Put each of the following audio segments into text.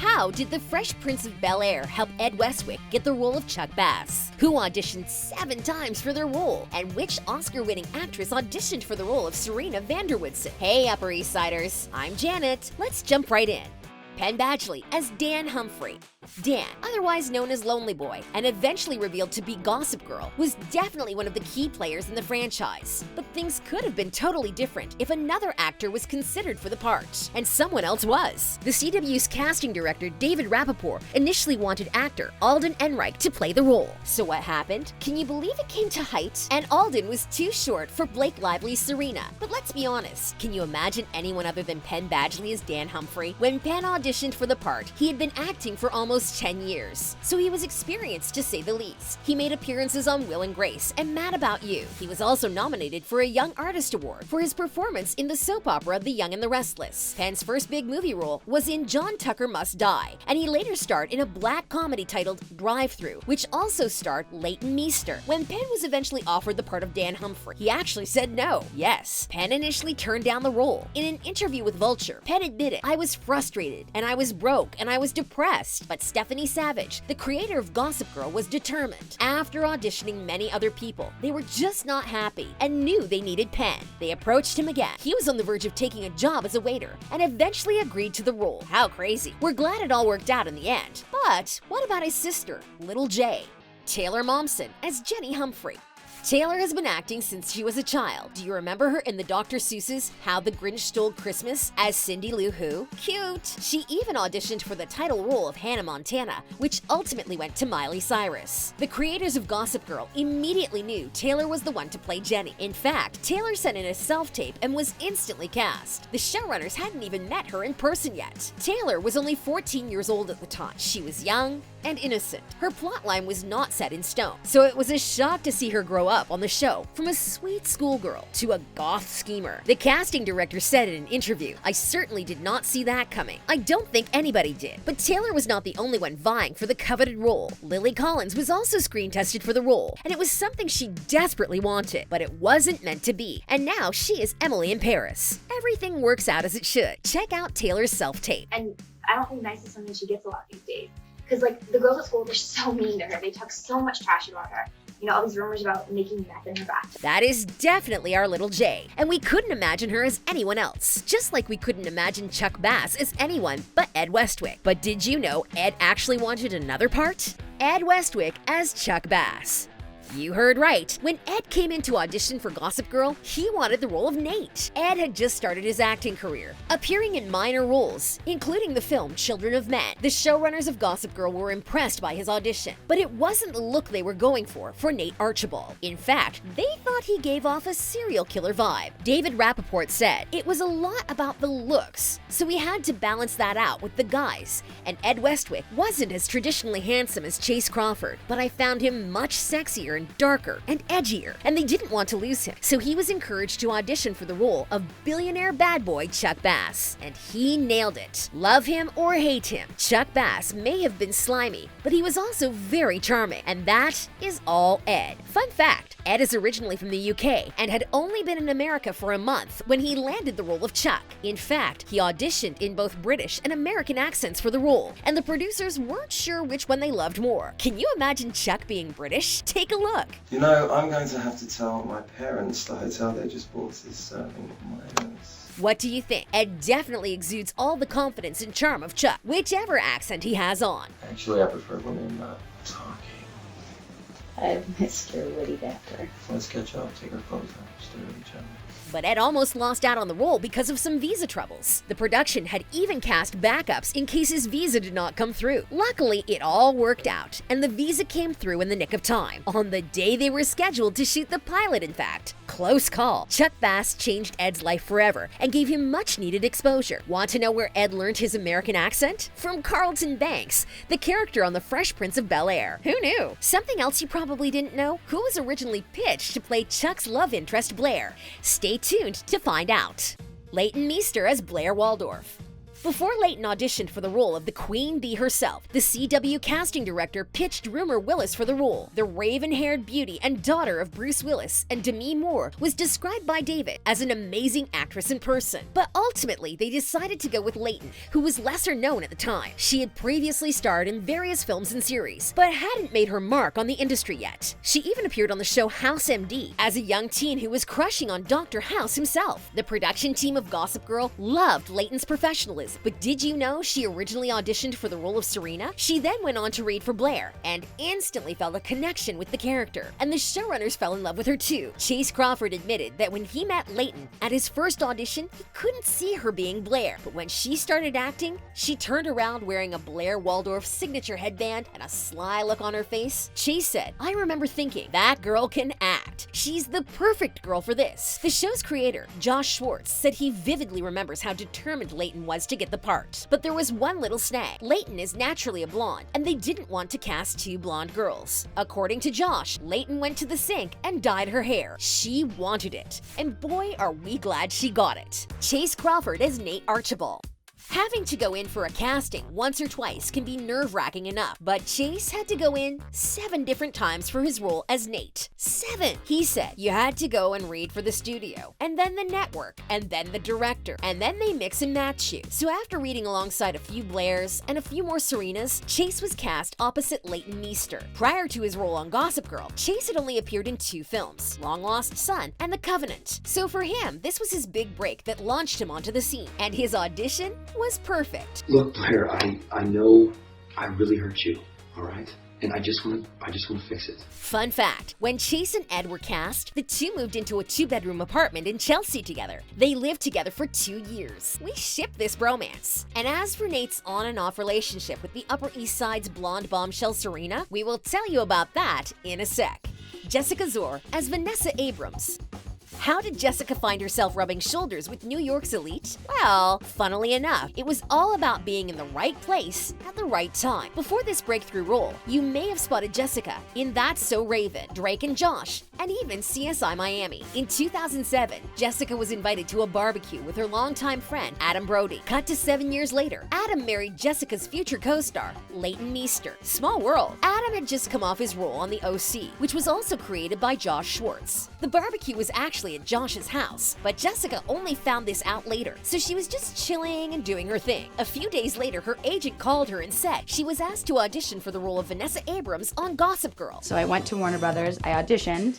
How did the Fresh Prince of Bel-Air help Ed Westwick get the role of Chuck Bass? Who auditioned 7 times for their role? And which Oscar-winning actress auditioned for the role of Serena Van Der Woodsen? Hey, Upper East Siders, I'm Janet. Let's jump right in. Penn Badgley as Dan Humphrey. Dan, otherwise known as Lonely Boy, and eventually revealed to be Gossip Girl, was definitely one of the key players in the franchise. But things could have been totally different if another actor was considered for the part, and someone else was. The CW's casting director, David Rappaport, initially wanted actor Alden Ehrenreich to play the role. So what happened? Can you believe it came to height? And Alden was too short for Blake Lively's Serena. But let's be honest, can you imagine anyone other than Penn Badgley as Dan Humphrey? When Penn auditioned for the part, he had been acting for almost 10 years, so he was experienced to say the least. He made appearances on Will and Grace and Mad About You. He was also nominated for a Young Artist Award for his performance in the soap opera The Young and the Restless. Penn's first big movie role was in John Tucker Must Die, and he later starred in a black comedy titled Drive-Thru, which also starred Leighton Meester. When Penn was eventually offered the part of Dan Humphrey, he actually said no. Yes, Penn initially turned down the role. In an interview with Vulture, Penn admitted, "I was frustrated, and I was broke, and I was depressed, but Stephanie Savage, the creator of Gossip Girl, was determined. After auditioning many other people, they were just not happy and knew they needed Penn. They approached him again. He was on the verge of taking a job as a waiter and eventually agreed to the role. How crazy. We're glad it all worked out in the end. But what about his sister, Little J? Taylor Momsen as Jenny Humphrey. Taylor has been acting since she was a child. Do you remember her in the Dr. Seuss's How the Grinch Stole Christmas as Cindy Lou Who? Cute! She even auditioned for the title role of Hannah Montana, which ultimately went to Miley Cyrus. The creators of Gossip Girl immediately knew Taylor was the one to play Jenny. In fact, Taylor sent in a self-tape and was instantly cast. The showrunners hadn't even met her in person yet. Taylor was only 14 years old at the time. She was young and innocent. Her plotline was not set in stone, so it was a shock to see her grow up on the show from a sweet schoolgirl to a goth schemer. The casting director said in an interview, "I certainly did not see that coming. I don't think anybody did." But Taylor was not the only one vying for the coveted role. Lily Collins was also screen tested for the role, and it was something she desperately wanted, but it wasn't meant to be. And now she is Emily in Paris. Everything works out as it should. Check out Taylor's self-tape. And I don't think nice is something she gets a lot these days. Because, like, the girls at school, they're so mean to her. They talk so much trash about her. You know, all these rumors about making meth in her bath. That is definitely our little J, and we couldn't imagine her as anyone else. Just like we couldn't imagine Chuck Bass as anyone but Ed Westwick. But did you know Ed actually wanted another part? Ed Westwick as Chuck Bass. You heard right. When Ed came in to audition for Gossip Girl, he wanted the role of Nate. Ed had just started his acting career, appearing in minor roles, including the film Children of Men. The showrunners of Gossip Girl were impressed by his audition, but it wasn't the look they were going for Nate Archibald. In fact, they thought he gave off a serial killer vibe. David Rappaport said, "It was a lot about the looks, so we had to balance that out with the guys. And Ed Westwick wasn't as traditionally handsome as Chase Crawford, but I found him much sexier and darker and edgier, and they didn't want to lose him. So he was encouraged to audition for the role of billionaire bad boy Chuck Bass, and he nailed it. Love him or hate him, Chuck Bass may have been slimy, but he was also very charming, and that is all Ed. Fun fact, Ed is originally from the UK and had only been in America for a month when he landed the role of Chuck. In fact, he auditioned in both British and American accents for the role, and the producers weren't sure which one they loved more. Can you imagine Chuck being British? Take a look. You know, I'm going to have to tell my parents the hotel they just bought is serving mayonnaise. What do you think? Ed definitely exudes all the confidence and charm of Chuck, whichever accent he has on. Actually, I prefer when they're not talking. I've missed your witty banter. Let's catch up, take our clothes off, stare at each other. But Ed almost lost out on the role because of some visa troubles. The production had even cast backups in case his visa did not come through. Luckily, it all worked out, and the visa came through in the nick of time. On the day they were scheduled to shoot the pilot, in fact. Close call. Chuck Bass changed Ed's life forever and gave him much-needed exposure. Want to know where Ed learned his American accent? From Carlton Banks, the character on The Fresh Prince of Bel-Air. Who knew? Something else you probably didn't know? Who was originally pitched to play Chuck's love interest, Blair? Stay tuned to find out. Leighton Meester as Blair Waldorf. Before Leighton auditioned for the role of the Queen Bee herself, the CW casting director pitched Rumor Willis for the role. The raven-haired beauty and daughter of Bruce Willis and Demi Moore was described by David as an amazing actress in person. But ultimately, they decided to go with Leighton, who was lesser known at the time. She had previously starred in various films and series, but hadn't made her mark on the industry yet. She even appeared on the show House MD as a young teen who was crushing on Dr. House himself. The production team of Gossip Girl loved Leighton's professionalism, but did you know she originally auditioned for the role of Serena? She then went on to read for Blair and instantly felt a connection with the character, and the showrunners fell in love with her too. Chase Crawford admitted that when he met Leighton at his first audition, he couldn't see her being Blair, but when she started acting, she turned around wearing a Blair Waldorf signature headband and a sly look on her face. Chase said, "I remember thinking, that girl can act. She's the perfect girl for this." The show's creator, Josh Schwartz, said he vividly remembers how determined Leighton was to get the part. But there was one little snag. Leighton is naturally a blonde, and they didn't want to cast two blonde girls. According to Josh, Leighton went to the sink and dyed her hair. She wanted it, and boy are we glad she got it. Chase Crawford as Nate Archibald. Having to go in for a casting once or twice can be nerve-wracking enough, but Chase had to go in 7 different times for his role as Nate. 7! He said you had to go and read for the studio, and then the network, and then the director, and then they mix and match you. So after reading alongside a few Blairs and a few more Serenas, Chase was cast opposite Leighton Meester. Prior to his role on Gossip Girl, Chase had only appeared in 2 films, Long Lost Son and The Covenant. So for him, this was his big break that launched him onto the scene, and his audition was perfect. Look, Blair, I know I really hurt you, all right? And I just want to fix it. Fun fact, when Chase and Ed were cast, the two moved into a 2-bedroom apartment in Chelsea together. They lived together for 2 years. We ship this bromance. And as for Nate's on and off relationship with the Upper East Side's blonde bombshell Serena, we will tell you about that in a sec. Jessica Zore as Vanessa Abrams. How did Jessica find herself rubbing shoulders with New York's elite? Well, funnily enough, it was all about being in the right place at the right time. Before this breakthrough role, you may have spotted Jessica in That's So Raven, Drake and Josh, and even CSI Miami. In 2007, Jessica was invited to a barbecue with her longtime friend, Adam Brody. Cut to 7 years later, Adam married Jessica's future co-star, Leighton Meester. Small world. Adam had just come off his role on the OC, which was also created by Josh Schwartz. The barbecue was actually at Josh's house, but Jessica only found this out later, so she was just chilling and doing her thing. A few days later, her agent called her and said she was asked to audition for the role of Vanessa Abrams on Gossip Girl. So I went to Warner Brothers, I auditioned.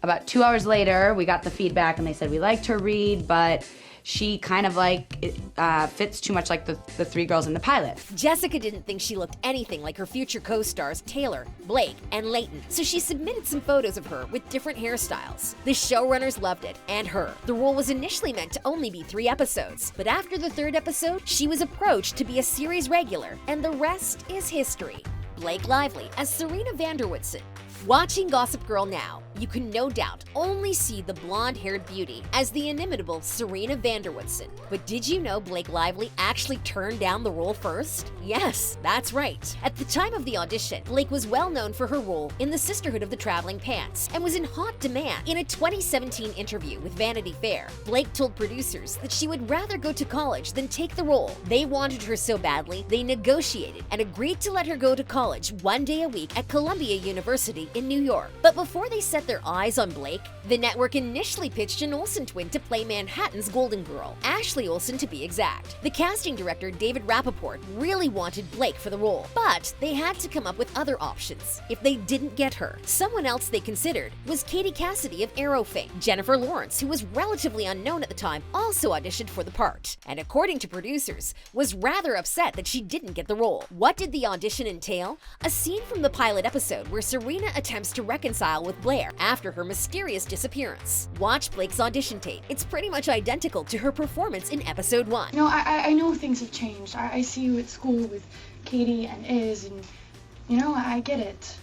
About 2 hours later, we got the feedback and they said we liked her read, but she kind of fits too much like the 3 girls in the pilot. Jessica didn't think she looked anything like her future co-stars Taylor, Blake, and Leighton, so she submitted some photos of her with different hairstyles. The showrunners loved it, and her. The role was initially meant to only be 3 episodes, but after the 3rd episode, she was approached to be a series regular, and the rest is history. Blake Lively as Serena Van Der Woodsen. Watching Gossip Girl now, you can no doubt only see the blonde-haired beauty as the inimitable Serena Van Der Woodsen. But did you know Blake Lively actually turned down the role first? Yes, that's right. At the time of the audition, Blake was well known for her role in The Sisterhood of the Traveling Pants and was in hot demand. In a 2017 interview with Vanity Fair, Blake told producers that she would rather go to college than take the role. They wanted her so badly, they negotiated and agreed to let her go to college 1 day a week at Columbia University in New York. But before they set their eyes on Blake, the network initially pitched an Olsen twin to play Manhattan's Golden Girl, Ashley Olsen to be exact. The casting director, David Rappaport, really wanted Blake for the role, but they had to come up with other options. If they didn't get her, someone else they considered was Katie Cassidy of Arrow fame. Jennifer Lawrence, who was relatively unknown at the time, also auditioned for the part, and according to producers, was rather upset that she didn't get the role. What did the audition entail? A scene from the pilot episode where Serena attempts to reconcile with Blair after her mysterious disappearance. Watch Blake's audition tape. It's pretty much identical to her performance in episode 1. You know, I know things have changed. I see you at school with Katie and Iz, and, you know, I get it.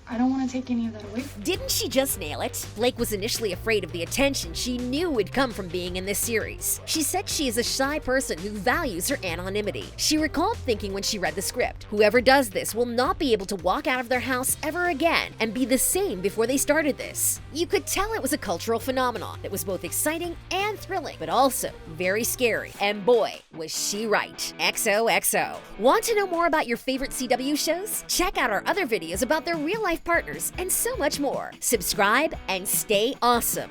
I don't want to take any of that away from you. Didn't she just nail it? Blake was initially afraid of the attention she knew would come from being in this series. She said she is a shy person who values her anonymity. She recalled thinking when she read the script, whoever does this will not be able to walk out of their house ever again and be the same before they started this. You could tell it was a cultural phenomenon that was both exciting and thrilling, but also very scary. And boy, was she right. XOXO. Want to know more about your favorite CW shows? Check out our other videos about their real-life partners and so much more. Subscribe and stay awesome.